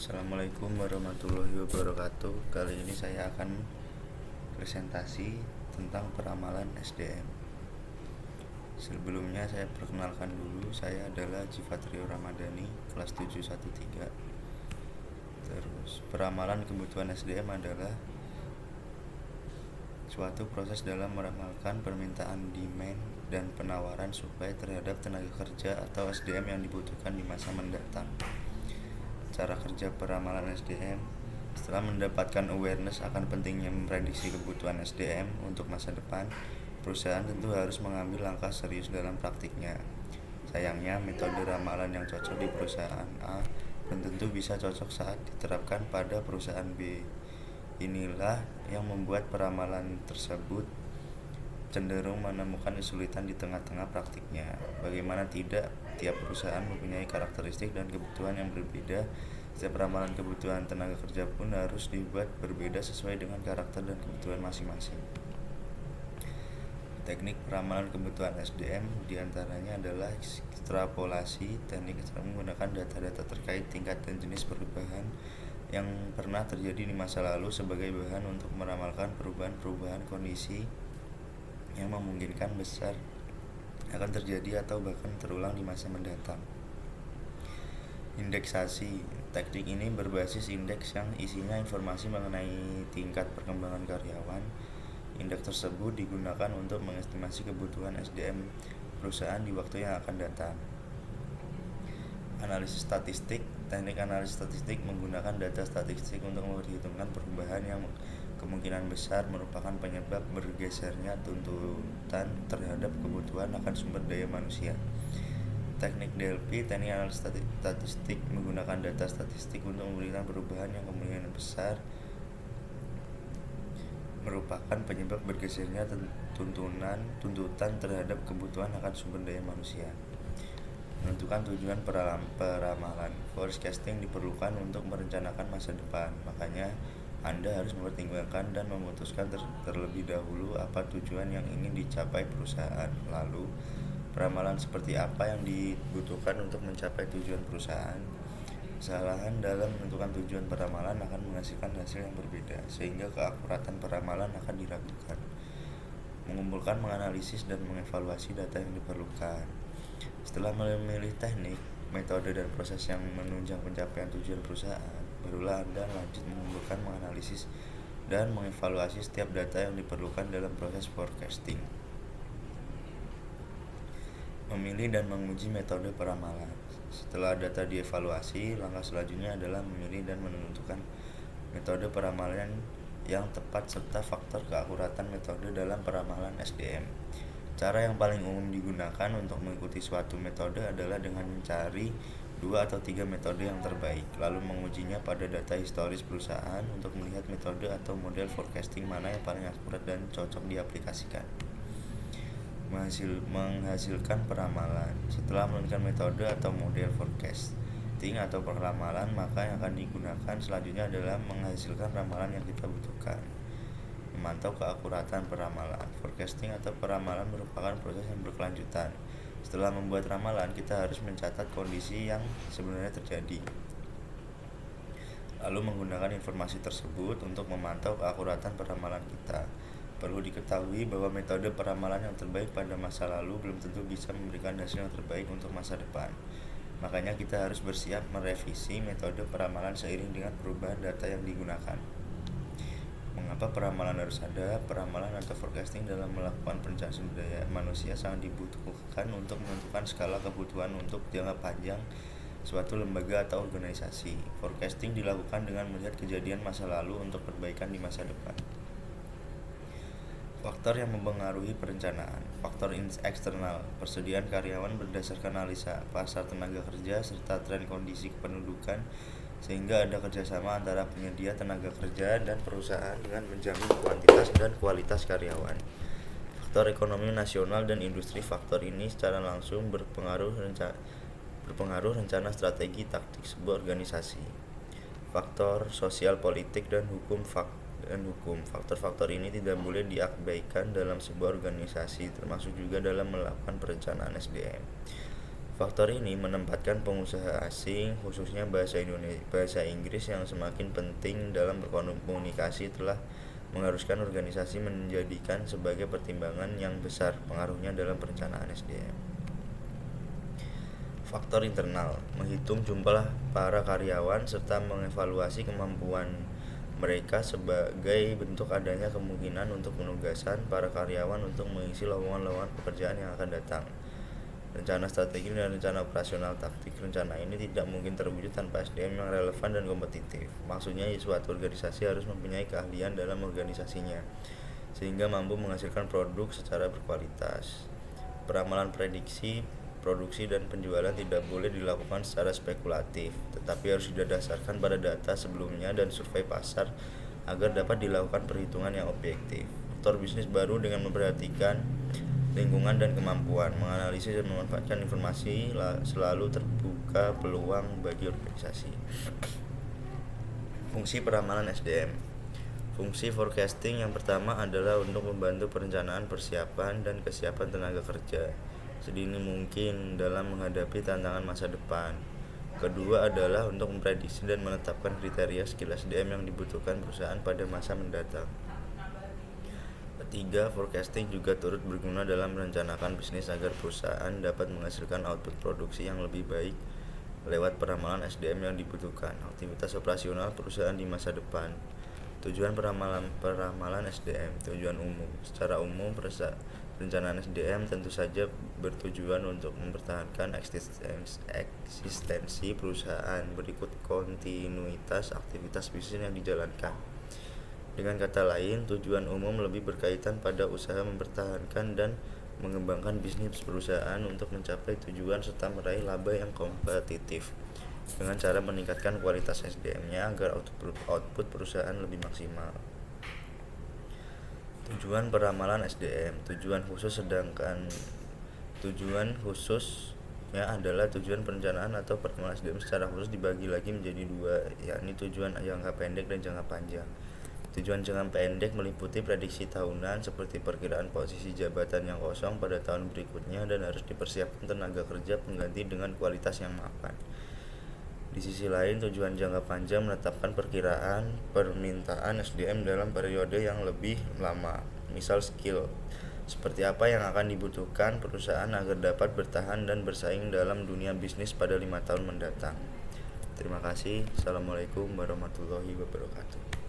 Assalamualaikum warahmatullahi wabarakatuh. Kali ini saya akan presentasi tentang peramalan SDM. Sebelumnya saya perkenalkan dulu, saya adalah Jivatrio Ramadhani, kelas 713. Terus, peramalan kebutuhan SDM adalah suatu proses dalam meramalkan permintaan demand dan penawaran supply terhadap tenaga kerja atau SDM yang dibutuhkan di masa mendatang. Cara kerja peramalan SDM: setelah mendapatkan awareness akan pentingnya memprediksi kebutuhan SDM untuk masa depan, perusahaan tentu harus mengambil langkah serius dalam praktiknya. Sayangnya, metode ramalan yang cocok di perusahaan A belum tentu bisa cocok saat diterapkan pada perusahaan B. Inilah yang membuat peramalan tersebut cenderung menemukan kesulitan di tengah-tengah praktiknya. Bagaimana tidak, tiap perusahaan mempunyai karakteristik dan kebutuhan yang berbeda. Setiap ramalan kebutuhan tenaga kerja pun harus dibuat berbeda sesuai dengan karakter dan kebutuhan masing-masing. Teknik peramalan kebutuhan SDM diantaranya adalah ekstrapolasi. Teknik menggunakan data-data terkait tingkat dan jenis perubahan yang pernah terjadi di masa lalu sebagai bahan untuk meramalkan perubahan-perubahan kondisi yang memungkinkan besar akan terjadi atau bahkan terulang di masa mendatang. Indeksasi. Teknik ini berbasis indeks yang isinya informasi mengenai tingkat perkembangan karyawan. Indeks tersebut digunakan untuk mengestimasi kebutuhan SDM perusahaan di waktu yang akan datang. Analisis statistik. Teknik analisis statistik menggunakan data statistik untuk memperhitungkan perubahan yang kemungkinan besar merupakan penyebab bergesernya tuntutan terhadap kebutuhan akan sumber daya manusia. Teknik DLP, teknik analisis statistik menggunakan data statistik untuk memberikan perubahan yang kemungkinan besar merupakan penyebab bergesernya tuntutan terhadap kebutuhan akan sumber daya manusia. Menentukan tujuan peramalan. Forecasting diperlukan untuk merencanakan masa depan. Makanya Anda harus mempertimbangkan dan memutuskan terlebih dahulu apa tujuan yang ingin dicapai perusahaan. Lalu, peramalan seperti apa yang dibutuhkan untuk mencapai tujuan perusahaan. Kesalahan dalam menentukan tujuan peramalan akan menghasilkan hasil yang berbeda, sehingga keakuratan peramalan akan diragukan. Mengumpulkan, menganalisis, dan mengevaluasi data yang diperlukan. Setelah memilih teknik, metode, dan proses yang menunjang pencapaian tujuan perusahaan, barulah Anda lanjut mengumpulkan, menganalisis, dan mengevaluasi setiap data yang diperlukan dalam proses forecasting. Memilih dan menguji metode peramalan. Setelah data dievaluasi, langkah selanjutnya adalah memilih dan menentukan metode peramalan yang tepat serta faktor keakuratan metode dalam peramalan SDM. Cara yang paling umum digunakan untuk mengikuti suatu metode adalah dengan mencari 2 atau 3 metode yang terbaik, lalu mengujinya pada data historis perusahaan untuk melihat metode atau model forecasting mana yang paling akurat dan cocok diaplikasikan. Menghasilkan peramalan. Setelah menentukan metode atau model forecasting atau peramalan, maka yang akan digunakan selanjutnya adalah menghasilkan ramalan yang kita butuhkan. Memantau keakuratan peramalan. Forecasting atau peramalan merupakan proses yang berkelanjutan. Setelah membuat ramalan, kita harus mencatat kondisi yang sebenarnya terjadi, lalu menggunakan informasi tersebut untuk memantau keakuratan peramalan kita. Perlu diketahui bahwa metode peramalan yang terbaik pada masa lalu belum tentu bisa memberikan hasil yang terbaik untuk masa depan. Makanya kita harus bersiap merevisi metode peramalan seiring dengan perubahan data yang digunakan. Mengapa peramalan harus ada? Peramalan atau forecasting dalam melakukan perencanaan sumber daya manusia sangat dibutuhkan untuk menentukan skala kebutuhan untuk jangka panjang suatu lembaga atau organisasi. Forecasting dilakukan dengan melihat kejadian masa lalu untuk perbaikan di masa depan. Faktor yang mempengaruhi perencanaan. Faktor eksternal, persediaan karyawan berdasarkan analisa pasar tenaga kerja serta tren kondisi kependudukan, sehingga ada kerjasama antara penyedia tenaga kerja dan perusahaan dengan menjamin kuantitas dan kualitas karyawan. Faktor ekonomi nasional dan industri. Faktor ini secara langsung berpengaruh rencana strategi taktik sebuah organisasi. Faktor sosial politik dan hukum. Faktor-faktor ini tidak boleh diabaikan dalam sebuah organisasi, termasuk juga dalam melakukan perencanaan SDM. Faktor ini menempatkan pengusaha asing, khususnya bahasa Inggris yang semakin penting dalam berkomunikasi telah mengharuskan organisasi menjadikan sebagai pertimbangan yang besar pengaruhnya dalam perencanaan SDM. Faktor internal menghitung jumlah para karyawan serta mengevaluasi kemampuan mereka sebagai bentuk adanya kemungkinan untuk penugasan para karyawan untuk mengisi lowongan-lowongan pekerjaan yang akan datang. Rencana strategi dan rencana operasional taktik. Rencana ini tidak mungkin terwujud tanpa SDM yang relevan dan kompetitif. Maksudnya suatu organisasi harus mempunyai keahlian dalam organisasinya sehingga mampu menghasilkan produk secara berkualitas. Peramalan prediksi, produksi dan penjualan tidak boleh dilakukan secara spekulatif, tetapi harus didasarkan pada data sebelumnya dan survei pasar agar dapat dilakukan perhitungan yang objektif. Faktor bisnis baru dengan memperhatikan lingkungan dan kemampuan, menganalisis dan memanfaatkan informasi selalu terbuka peluang bagi organisasi. Fungsi peramalan SDM. Fungsi forecasting yang pertama adalah untuk membantu perencanaan persiapan dan kesiapan tenaga kerja sedini mungkin dalam menghadapi tantangan masa depan. Kedua adalah untuk memprediksi dan menetapkan kriteria skill SDM yang dibutuhkan perusahaan pada masa mendatang. Ketiga, forecasting juga turut berguna dalam merencanakan bisnis agar perusahaan dapat menghasilkan output produksi yang lebih baik lewat peramalan SDM yang dibutuhkan. Aktivitas operasional perusahaan di masa depan. Tujuan peramalan SDM. Tujuan umum. Secara umum, perencanaan SDM tentu saja bertujuan untuk mempertahankan eksistensi perusahaan berikut kontinuitas aktivitas bisnis yang dijalankan. Dengan kata lain, tujuan umum lebih berkaitan pada usaha mempertahankan dan mengembangkan bisnis perusahaan untuk mencapai tujuan serta meraih laba yang kompetitif dengan cara meningkatkan kualitas SDM-nya agar output perusahaan lebih maksimal. Tujuan peramalan SDM. Tujuan khususnya adalah tujuan perencanaan atau peramalan SDM secara khusus dibagi lagi menjadi dua, yakni tujuan jangka pendek dan jangka panjang. Tujuan jangka pendek meliputi prediksi tahunan seperti perkiraan posisi jabatan yang kosong pada tahun berikutnya dan harus dipersiapkan tenaga kerja pengganti dengan kualitas yang mapan. Di sisi lain, tujuan jangka panjang menetapkan perkiraan permintaan SDM dalam periode yang lebih lama. Misal skill seperti apa yang akan dibutuhkan perusahaan agar dapat bertahan dan bersaing dalam dunia bisnis pada 5 tahun mendatang. Terima kasih. Assalamualaikum warahmatullahi wabarakatuh.